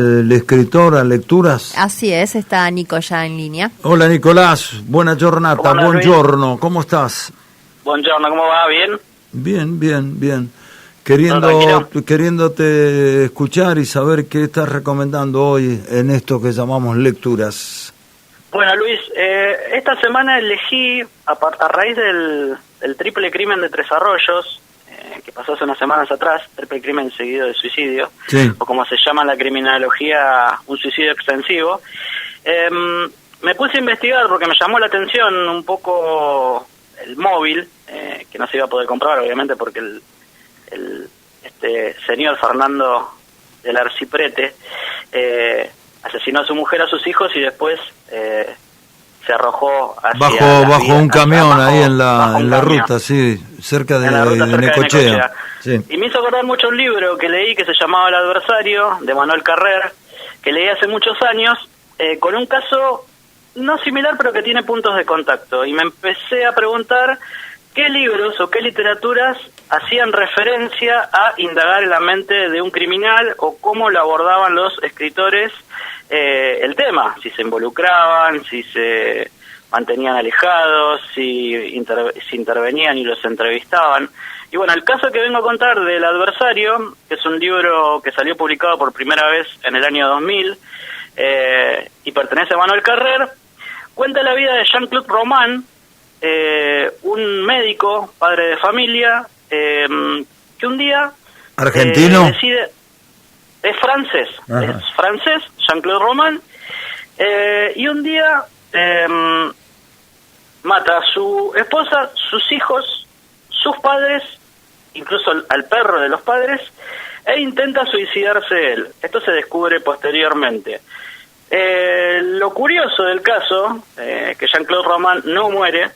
El escritor a lecturas. Así es, está Nico ya en línea. Hola Nicolás, buena giornata, buongiorno, ¿cómo estás? Buongiorno, ¿cómo va? ¿Bien? Bien. Queriéndote escuchar y saber qué estás recomendando hoy en esto que llamamos lecturas. Bueno, Luis, esta semana elegí, a raíz del triple crimen de Tres Arroyos, que pasó hace unas semanas atrás, triple crimen seguido de suicidio, sí, o como se llama en la criminología, un suicidio extensivo. Me puse a investigar porque me llamó la atención un poco el móvil, que no se iba a poder comprobar, obviamente, porque este señor Fernando del Arciprete asesinó a su mujer, a sus hijos y después se arrojó hacia bajo un camión ahí en la ruta, sí, cerca de Necochea. Sí. Y me hizo acordar mucho un libro que leí que se llamaba El Adversario, de Manuel Carrer, que leí hace muchos años, con un caso no similar, pero que tiene puntos de contacto. Y me empecé a preguntar qué libros o qué literaturas hacían referencia a indagar en la mente de un criminal o cómo lo abordaban los escritores el tema, si se involucraban, si se mantenían alejados, si intervenían y los entrevistaban. Y bueno, el caso que vengo a contar del Adversario, que es un libro que salió publicado por primera vez en el año 2000 y pertenece a Manuel Carrer, cuenta la vida de Jean-Claude Roman, un médico, padre de familia, que un día ¿argentino? Decide... Es francés, Jean-Claude Roman, y un día mata a su esposa, sus hijos, sus padres, incluso al perro de los padres, e intenta suicidarse él. Esto se descubre posteriormente. Lo curioso del caso, que Jean-Claude Roman no muere,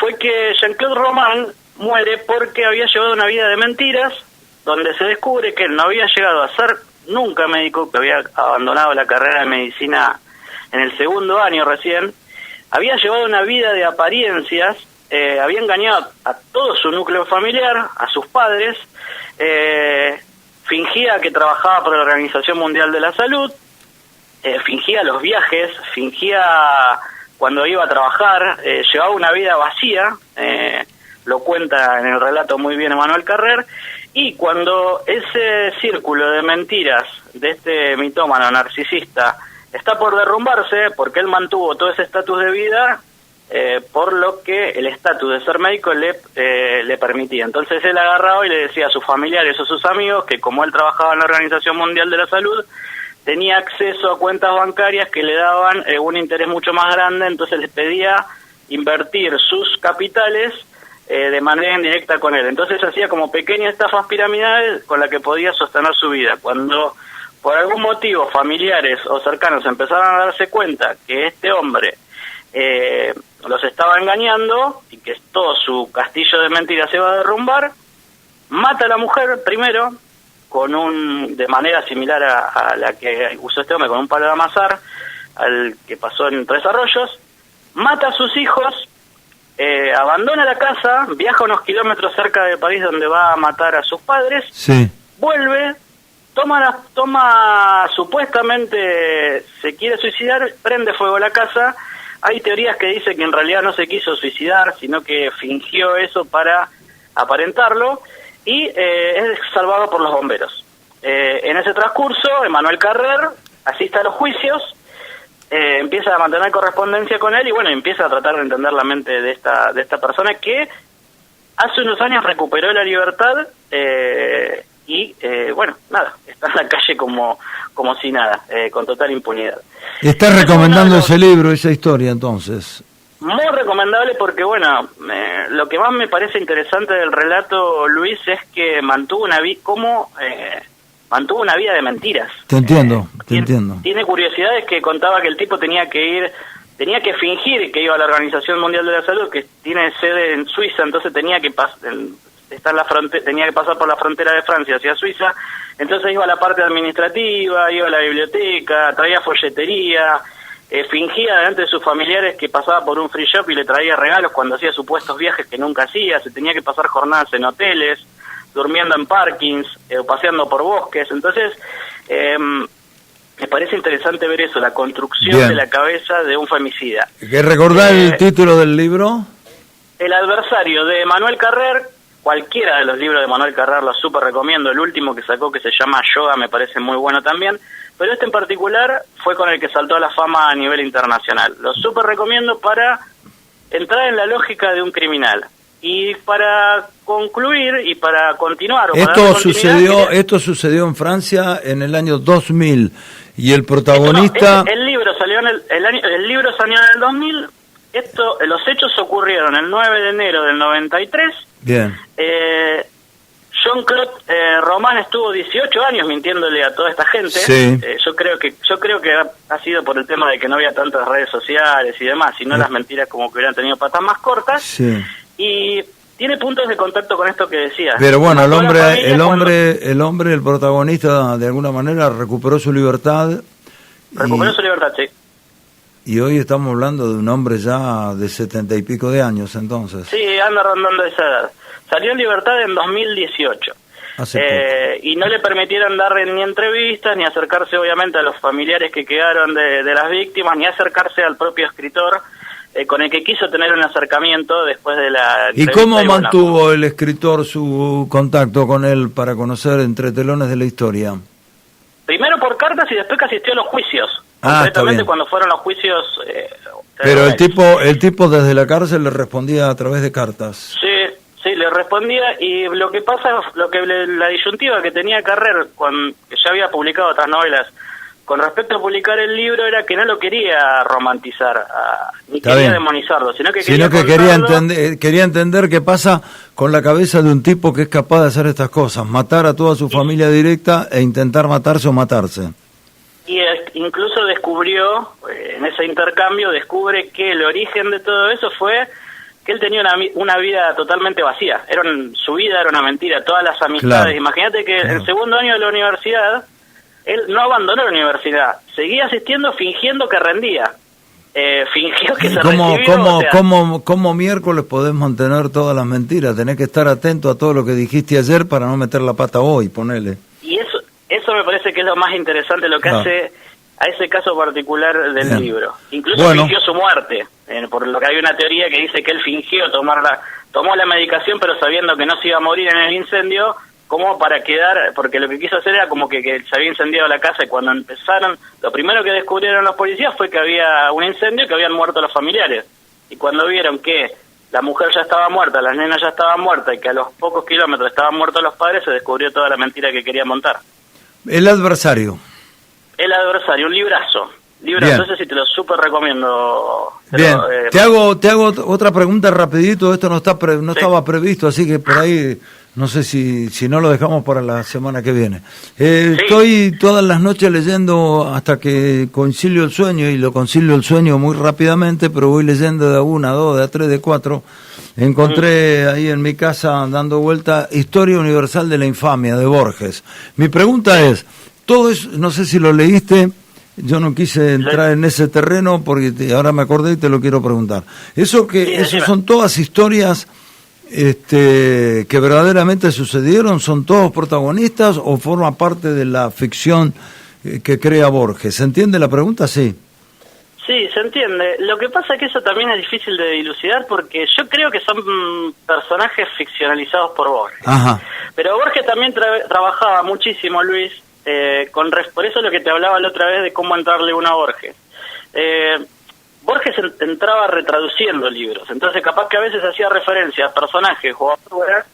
fue que Jean-Claude Roman muere porque había llevado una vida de mentiras, donde se descubre que él no había llegado a ser nunca médico, que había abandonado la carrera de medicina en el segundo año recién, había llevado una vida de apariencias, había engañado a todo su núcleo familiar, a sus padres, fingía que trabajaba por la Organización Mundial de la Salud, fingía los viajes, fingía cuando iba a trabajar, llevaba una vida vacía, lo cuenta en el relato muy bien Manuel Carrer, y cuando ese círculo de mentiras de este mitómano narcisista está por derrumbarse, porque él mantuvo todo ese estatus de vida, por lo que el estatus de ser médico le permitía. Entonces él agarraba y le decía a sus familiares o sus amigos que como él trabajaba en la Organización Mundial de la Salud, tenía acceso a cuentas bancarias que le daban un interés mucho más grande, entonces les pedía invertir sus capitales de manera indirecta con él. Entonces hacía como pequeñas estafas piramidales con la que podía sostener su vida. Cuando por algún motivo familiares o cercanos empezaron a darse cuenta que este hombre los estaba engañando y que todo su castillo de mentiras se iba a derrumbar, mata a la mujer primero de manera similar a la que usó este hombre, con un palo de amasar, al que pasó en Tres Arroyos, mata a sus hijos, abandona la casa, viaja unos kilómetros cerca de París donde va a matar a sus padres, sí, vuelve, toma supuestamente se quiere suicidar, prende fuego a la casa. Hay teorías que dicen que en realidad no se quiso suicidar, sino que fingió eso para aparentarlo, y es salvado por los bomberos. En ese transcurso, Manuel Carrer asiste a los juicios, empieza a mantener correspondencia con él y bueno, empieza a tratar de entender la mente de esta persona que hace unos años recuperó la libertad y bueno, nada, está en la calle como si nada, con total impunidad. ¿Estás recomendando ese libro, esa historia entonces? Muy recomendable porque, bueno, lo que más me parece interesante del relato, Luis, es que mantuvo una vida de mentiras. Te entiendo. Tiene curiosidades que contaba que el tipo tenía que fingir que iba a la Organización Mundial de la Salud, que tiene sede en Suiza, entonces tenía que pasar por la frontera de Francia hacia Suiza, entonces iba a la parte administrativa, iba a la biblioteca, traía folletería, fingía delante de sus familiares que pasaba por un free shop y le traía regalos cuando hacía supuestos viajes que nunca hacía, se tenía que pasar jornadas en hoteles durmiendo en parkings, o paseando por bosques. Entonces, me parece interesante ver eso, la construcción Bien. de la cabeza de un femicida. ¿Querés recordar el título del libro? El adversario, de Manuel Carrer. Cualquiera de los libros de Manuel Carrer los súper recomiendo. El último que sacó, que se llama Yoga, me parece muy bueno también. Pero este en particular fue con el que saltó a la fama a nivel internacional. Lo súper recomiendo para entrar en la lógica de un criminal. Y para concluir y para continuar... Esto sucedió en Francia en el año 2000. Y el protagonista... El libro salió en el libro salió en el 2000. Los hechos ocurrieron el 9 de enero del 93. Bien. Jean-Claude Román estuvo 18 años mintiéndole a toda esta gente. Sí. Yo creo que ha sido por el tema de que no había tantas redes sociales y demás, sino las mentiras como que hubieran tenido patas más cortas. Sí. Y tiene puntos de contacto con esto que decías. Pero bueno, el hombre, el protagonista, de alguna manera recuperó su libertad. Recuperó su libertad, sí. Y hoy estamos hablando de un hombre ya de 70 y pico de años, entonces. Sí, anda rondando esa edad. Salió en libertad en 2018. Y no le permitieron dar ni entrevistas, ni acercarse obviamente a los familiares que quedaron de las víctimas, ni acercarse al propio escritor, con el que quiso tener un acercamiento después de la entrevista. ¿Y cómo mantuvo el escritor su contacto con él para conocer entre telones de la historia? Primero por cartas y después que asistió a los juicios. Concretamente cuando fueron los juicios... Pero el tipo desde la cárcel le respondía a través de cartas. Sí, le respondía, y lo que pasa, la disyuntiva que tenía Carrer, que ya había publicado otras novelas, con respecto a publicar el libro, era que no lo quería romantizar, ni quería demonizarlo, sino que quería entender qué pasa con la cabeza de un tipo que es capaz de hacer estas cosas, matar a toda su familia directa e intentar matarse o matarse. Y incluso descubrió, en ese intercambio, descubre que el origen de todo eso fue que él tenía una vida totalmente vacía. Su vida era una mentira, todas las amistades. Claro. Imagínate que en el segundo año de la universidad, él no abandonó la universidad, seguía asistiendo fingiendo que rendía. Fingió que se recibió. ¿Cómo miércoles podés mantener todas las mentiras? Tenés que estar atento a todo lo que dijiste ayer para no meter la pata hoy, ponele. Y eso me parece que es lo más interesante, lo que hace a ese caso particular del libro. Incluso fingió su muerte, por lo que hay una teoría que dice que él fingió tomó la medicación, pero sabiendo que no se iba a morir en el incendio, como para quedar, porque lo que quiso hacer era como que se había incendiado la casa, y cuando empezaron, lo primero que descubrieron los policías fue que había un incendio, que habían muerto los familiares, y cuando vieron que la mujer ya estaba muerta, las nenas ya estaban muertas, y que a los pocos kilómetros estaban muertos los padres, se descubrió toda la mentira que quería montar. El adversario, un librazo, entonces sí te lo súper recomiendo. Bien, te hago otra pregunta rapidito, esto no estaba previsto, así que por ahí no sé si no lo dejamos para la semana que viene. Estoy todas las noches leyendo hasta que concilio el sueño, y lo concilio el sueño muy rápidamente, pero voy leyendo de a 1, a 2, de a 3, de 4. Encontré ahí en mi casa, dando vuelta, Historia Universal de la Infamia, de Borges. Mi pregunta es, todo eso, no sé si lo leíste, yo no quise entrar en ese terreno porque ahora me acordé y te lo quiero preguntar. Eso son todas historias que verdaderamente sucedieron, son todos protagonistas o forma parte de la ficción que crea Borges. ¿Se entiende la pregunta? Sí. Sí, se entiende. Lo que pasa es que eso también es difícil de dilucidar, porque yo creo que son personajes ficcionalizados por Borges. Ajá. Pero Borges también trabajaba muchísimo, Luis, por eso es lo que te hablaba la otra vez de cómo entrarle uno a Borges. Borges entraba retraduciendo libros, entonces capaz que a veces hacía referencia a personajes o a obras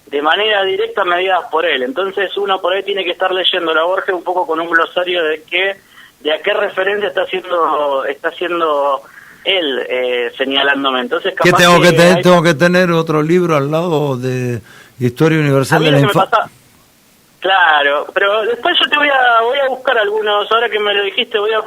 de manera directa mediadas por él. Entonces uno por ahí tiene que estar leyendo a Borges un poco con un glosario de a qué referencia está haciendo él, señalándome. Entonces capaz ¿Qué tengo que tener otro libro al lado de Historia Universal de la Infancia? Claro, pero después yo voy a buscar algunos, ahora que me lo dijiste, voy a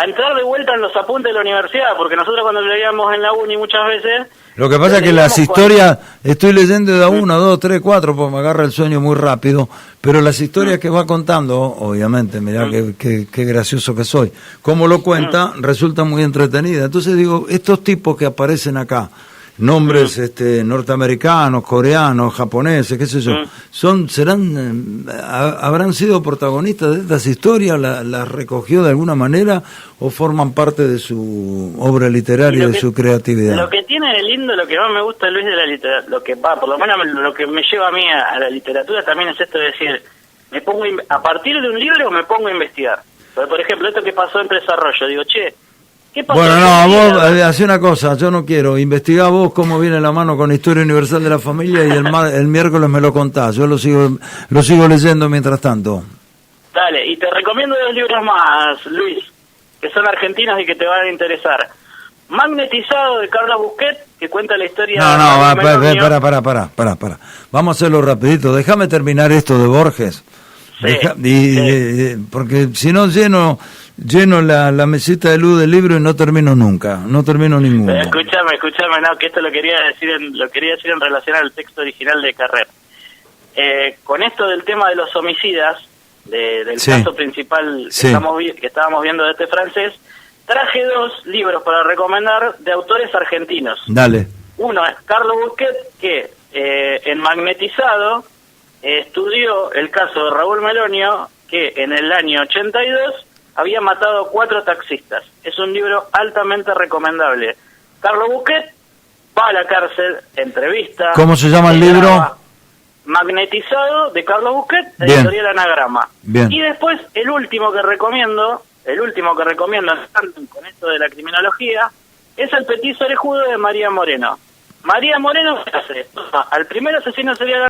entrar de vuelta en los apuntes de la universidad, porque nosotros cuando leíamos en la uni muchas veces... Lo que pasa es que las historias, estoy leyendo de a 1, 2, 3, 4, porque me agarra el sueño muy rápido, pero las historias que va contando, obviamente, mirá qué gracioso que soy, como lo cuenta, resulta muy entretenida. Entonces digo, estos tipos que aparecen acá, nombres norteamericanos, coreanos, japoneses, qué sé yo, habrán sido protagonistas de estas historias, las recogió de alguna manera o forman parte de su obra literaria y de su creatividad. Lo que tiene de lindo, lo que más me gusta, Luis, de la literatura, por lo menos lo que me lleva a mí a la literatura también es esto de decir, a partir de un libro me pongo a investigar. Por ejemplo, esto que pasó en Desarrollo, digo, ¿qué pasó? Bueno, vos hacé una cosa, yo no quiero, investigá vos cómo viene la mano con Historia Universal de la Familia y el miércoles me lo contás, yo lo sigo leyendo mientras tanto. Dale, y te recomiendo 2 libros más, Luis, que son argentinos y que te van a interesar. Magnetizado, de Carlos Busquet, que cuenta la historia... Para. Vamos a hacerlo rapidito, déjame terminar esto de Borges. Porque si no lleno la mesita de luz del libro y no termino nunca, no termino ninguno. Escúchame, no, que esto lo quería decir en relación al texto original de Carrer. Con esto del tema de los homicidas, del caso principal que estábamos viendo de este francés, traje 2 libros para recomendar de autores argentinos. Dale. Uno es Carlos Busquet, que en Magnetizado estudió el caso de Raúl Melonio, que en el año 82 había matado 4 taxistas. Es un libro altamente recomendable. Carlos Busquet va a la cárcel, entrevista... ¿Cómo se llama el libro? Magnetizado, de Carlos Busquet, editorial Anagrama. Bien. Y después, el último que recomiendo con esto de la criminología, es El petiso orejudo de María Moreno. María Moreno, ¿qué hace? Al primer asesino serial